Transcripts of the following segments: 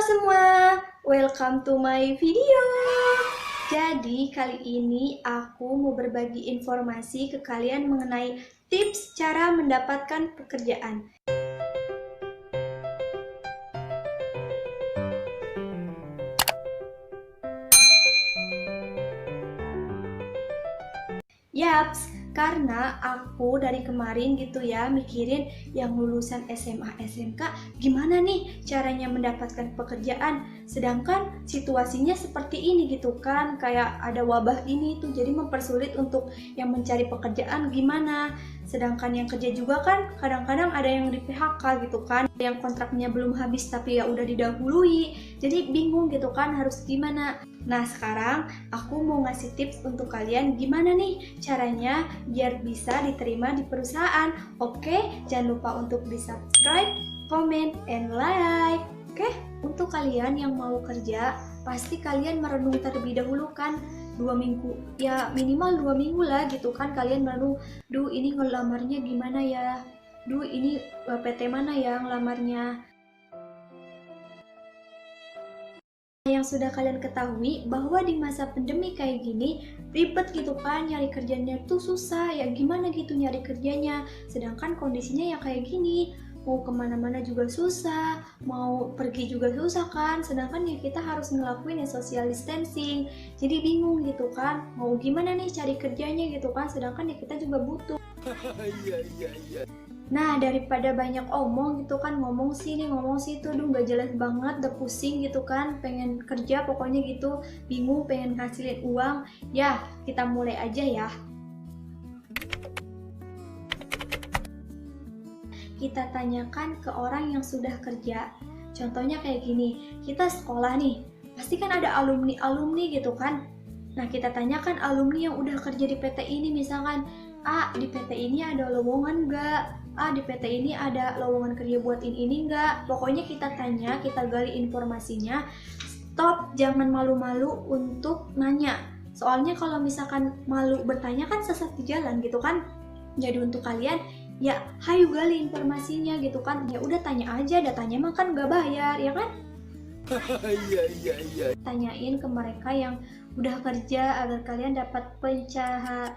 semua, welcome to my video. Jadi kali ini aku mau berbagi informasi ke kalian mengenai tips cara mendapatkan pekerjaan. Yaps, karena aku dari kemarin gitu ya mikirin yang lulusan SMA SMK gimana nih caranya mendapatkan pekerjaan, sedangkan situasinya seperti ini gitu kan, kayak ada wabah ini tuh, jadi mempersulit untuk yang mencari pekerjaan gimana. Sedangkan yang kerja juga kan kadang-kadang ada yang di PHK gitu kan, yang kontraknya belum habis tapi ya udah didahului, jadi bingung gitu kan harus gimana. Nah sekarang aku mau ngasih tips untuk kalian gimana nih caranya biar bisa diterima di perusahaan. Oke, jangan lupa untuk di subscribe, comment, and like. Oke, untuk kalian yang mau kerja, pasti kalian merenung terlebih dahulu kan 2 minggu, ya minimal 2 minggu lah gitu kan, kalian merenung, duh ini ngelamarnya gimana ya, duh ini PT mana ya ngelamarnya. Yang sudah kalian ketahui bahwa di masa pandemi kayak gini ribet gitu kan, nyari kerjanya tuh susah ya, gimana gitu nyari kerjanya, sedangkan kondisinya ya kayak gini, mau kemana-mana juga susah, mau pergi juga susah kan, sedangkan ya kita harus ngelakuin ya social distancing, jadi bingung gitu kan, mau gimana nih cari kerjanya gitu kan, sedangkan ya kita juga butuh. Nah, daripada banyak omong gitu kan, ngomong sini, ngomong situ, duh gak jelas banget, udah pusing gitu kan, pengen kerja pokoknya gitu, bingung pengen ngasilin uang, ya kita mulai aja ya. Kita tanyakan ke orang yang sudah kerja, contohnya kayak gini, kita sekolah nih, pasti kan ada alumni-alumni gitu kan. Nah, kita tanyakan alumni yang udah kerja di PT ini misalkan, di PT ini ada lowongan nggak? Di PT ini ada lowongan kerja buat ini nggak? Pokoknya kita tanya, kita gali informasinya. Stop, jangan malu-malu untuk nanya. Soalnya kalau misalkan malu bertanya kan sesat di jalan gitu kan. Jadi untuk kalian, ya hayu gali informasinya gitu kan. Ya udah tanya aja, datanya mah kan nggak bayar, ya kan? Tanyain ke mereka yang udah kerja agar kalian dapat pencerahan,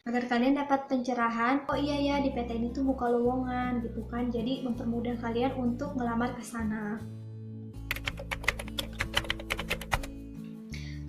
agar kalian dapat pencerahan. Oh iya ya, di PT ini tuh buka lowongan gitu kan, jadi mempermudah kalian untuk ngelamar ke sana.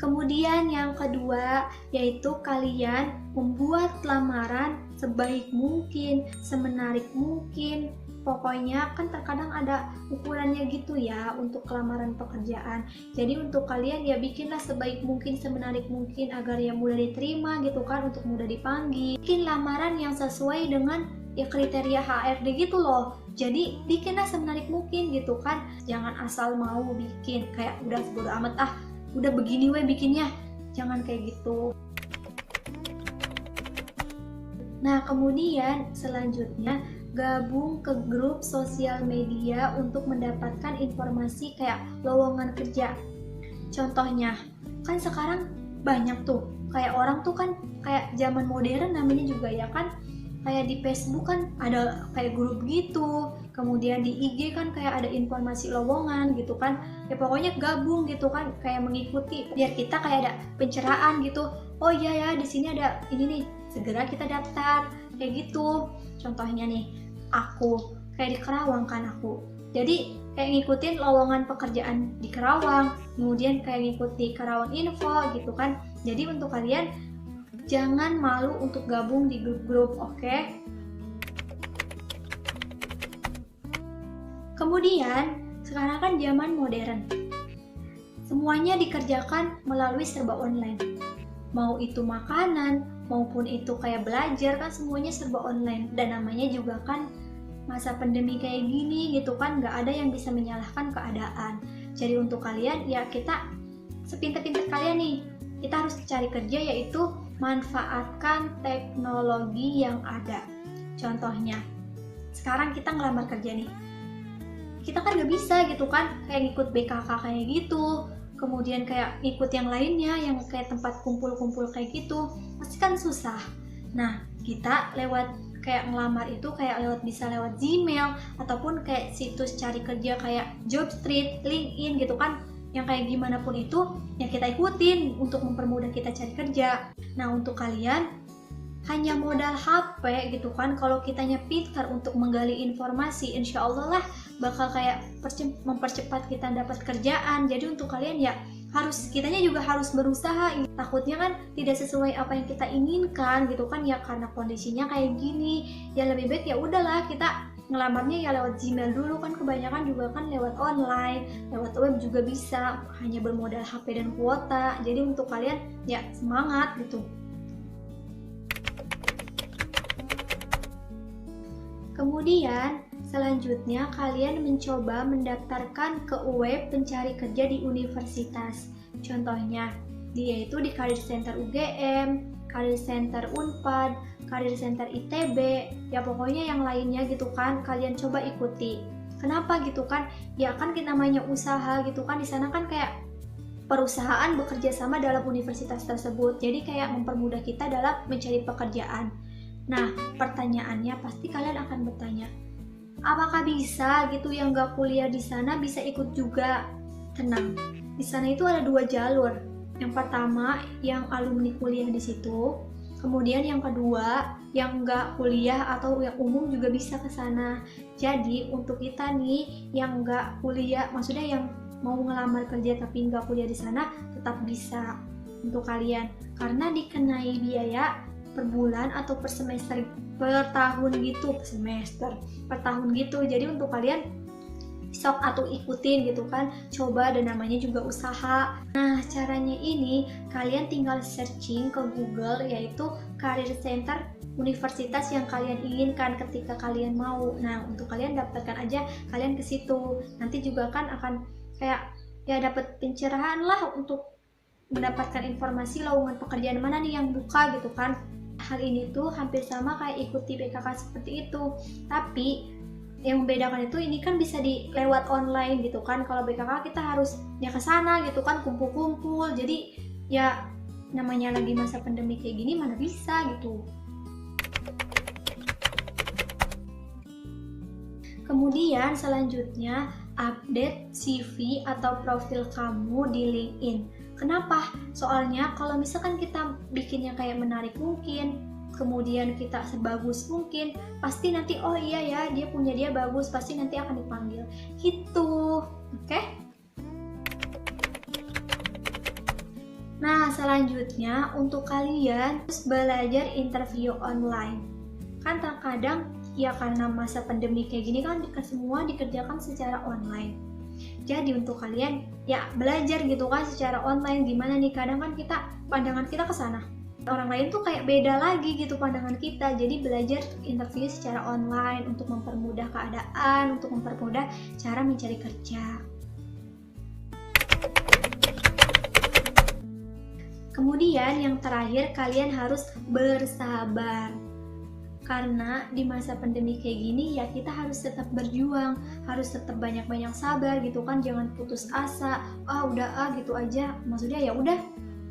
Kemudian yang kedua yaitu kalian membuat lamaran sebaik mungkin, semenarik mungkin. Pokoknya kan terkadang ada ukurannya gitu ya untuk lamaran pekerjaan. Jadi untuk kalian ya bikinlah sebaik mungkin, semenarik mungkin agar ya mudah diterima gitu kan, untuk mudah dipanggil. Bikin lamaran yang sesuai dengan ya kriteria HRD gitu loh. Jadi bikinlah semenarik mungkin gitu kan. Jangan asal mau bikin kayak udah bodo amat udah begini weh bikinnya, jangan kayak gitu. Nah kemudian selanjutnya gabung ke grup sosial media untuk mendapatkan informasi kayak lowongan kerja. Contohnya kan sekarang banyak tuh kayak orang tuh kan kayak zaman modern namanya juga ya kan, kayak di Facebook kan ada kayak grup gitu, kemudian di IG kan kayak ada informasi lowongan gitu kan, ya pokoknya gabung gitu kan, kayak mengikuti biar kita kayak ada pencerahan gitu. Oh iya ya di sini ada ini nih, segera kita daftar kayak gitu. Contohnya nih aku kayak di Kerawang kan, aku jadi kayak ngikutin lowongan pekerjaan di Kerawang, kemudian kayak ngikuti Kerawang Info gitu kan. Jadi untuk kalian jangan malu untuk gabung di grup-grup, oke? Kemudian, sekarang kan zaman modern. Semuanya dikerjakan melalui serba online. Mau itu makanan, maupun itu kayak belajar kan semuanya serba online. Dan namanya juga kan masa pandemi kayak gini gitu kan, gak ada yang bisa menyalahkan keadaan. Jadi untuk kalian, ya kita sepintar-pintar kalian nih, kita harus cari kerja yaitu manfaatkan teknologi yang ada. Contohnya, sekarang kita ngelamar kerja nih, kita kan gak bisa gitu kan, kayak ngikut BKK kayak gitu, kemudian kayak ngikut yang lainnya, yang kayak tempat kumpul-kumpul kayak gitu, pasti kan susah. Nah, kita lewat kayak ngelamar itu kayak bisa lewat Gmail ataupun kayak situs cari kerja kayak Jobstreet, LinkedIn gitu kan, yang kayak gimana pun itu ya kita ikutin untuk mempermudah kita cari kerja. Nah, untuk kalian hanya modal HP gitu kan, kalau kitanya pintar untuk menggali informasi, insya Allah lah bakal kayak mempercepat kita dapat kerjaan. Jadi untuk kalian ya kitanya juga harus berusaha. Takutnya kan tidak sesuai apa yang kita inginkan gitu kan ya, karena kondisinya kayak gini. Ya lebih baik ya udahlah kita ngelamarnya ya lewat Gmail dulu kan, kebanyakan juga kan lewat online, lewat web juga bisa, hanya bermodal HP dan kuota. Jadi untuk kalian ya semangat gitu. Kemudian, selanjutnya kalian mencoba mendaftarkan ke web pencari kerja di universitas. Contohnya, dia itu di Career Center UGM, Career Center Unpad, Career Center ITB, ya pokoknya yang lainnya gitu kan, kalian coba ikuti. Kenapa gitu kan? Ya kan kita namanya usaha gitu kan, di sana kan kayak perusahaan bekerja sama dalam universitas tersebut. Jadi kayak mempermudah kita dalam mencari pekerjaan. Nah, pertanyaannya pasti kalian akan bertanya, apakah bisa gitu yang gak kuliah di sana bisa ikut juga? Tenang, di sana itu ada 2 jalur. Yang pertama, yang alumni kuliah di situ. Kemudian yang kedua, yang gak kuliah atau yang umum juga bisa ke sana. Jadi untuk kita nih yang gak kuliah, maksudnya yang mau ngelamar kerja tapi gak kuliah di sana, tetap bisa untuk kalian. Karena dikenai biaya per bulan atau per semester, per tahun gitu, per tahun gitu. Jadi untuk kalian sok atau ikutin gitu kan, coba, dan namanya juga usaha. Nah, caranya ini kalian tinggal searching ke Google, yaitu Career Center universitas yang kalian inginkan ketika kalian mau. Nah, untuk kalian daftarkan aja kalian ke situ. Nanti juga kan akan kayak ya dapat pencerahan lah untuk mendapatkan informasi lowongan pekerjaan mana nih yang buka gitu kan. Hal ini tuh hampir sama kayak ikuti BKK seperti itu, tapi yang membedakan itu ini kan bisa lewat online gitu kan. Kalau BKK kita harus ya ke sana gitu kan, kumpul-kumpul. Jadi ya namanya lagi masa pandemi kayak gini mana bisa gitu. Kemudian selanjutnya update CV atau profil kamu di LinkedIn. Kenapa? Soalnya kalau misalkan kita bikinnya kayak menarik mungkin, kemudian kita sebagus mungkin, pasti nanti oh iya ya dia bagus, pasti nanti akan dipanggil gitu. Oke? Nah, selanjutnya untuk kalian terus belajar interview online. Kan terkadang ya karena masa pandemi kayak gini kan semua dikerjakan secara online. Jadi untuk kalian ya belajar gitu kan secara online. Gimana nih, kadang kan pandangan kita ke sana, orang lain tuh kayak beda lagi gitu pandangan kita. Jadi belajar interview secara online untuk mempermudah keadaan, untuk mempermudah cara mencari kerja. Kemudian yang terakhir, kalian harus bersabar. Karena di masa pandemi kayak gini ya kita harus tetap berjuang, harus tetap banyak-banyak sabar gitu kan, jangan putus asa, udah gitu aja, maksudnya ya udah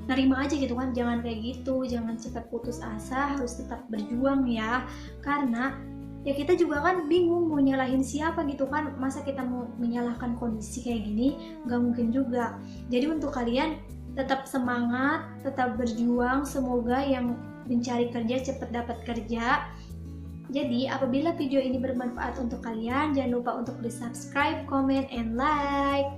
nerima aja gitu kan, jangan kayak gitu, jangan cepat putus asa, harus tetap berjuang ya. Karena ya kita juga kan bingung mau nyalahin siapa gitu kan, masa kita mau menyalahkan kondisi kayak gini, gak mungkin juga. Jadi untuk kalian tetap semangat, tetap berjuang, semoga yang mencari kerja cepat dapat kerja. Jadi apabila video ini bermanfaat untuk kalian, jangan lupa untuk di subscribe, comment, and like.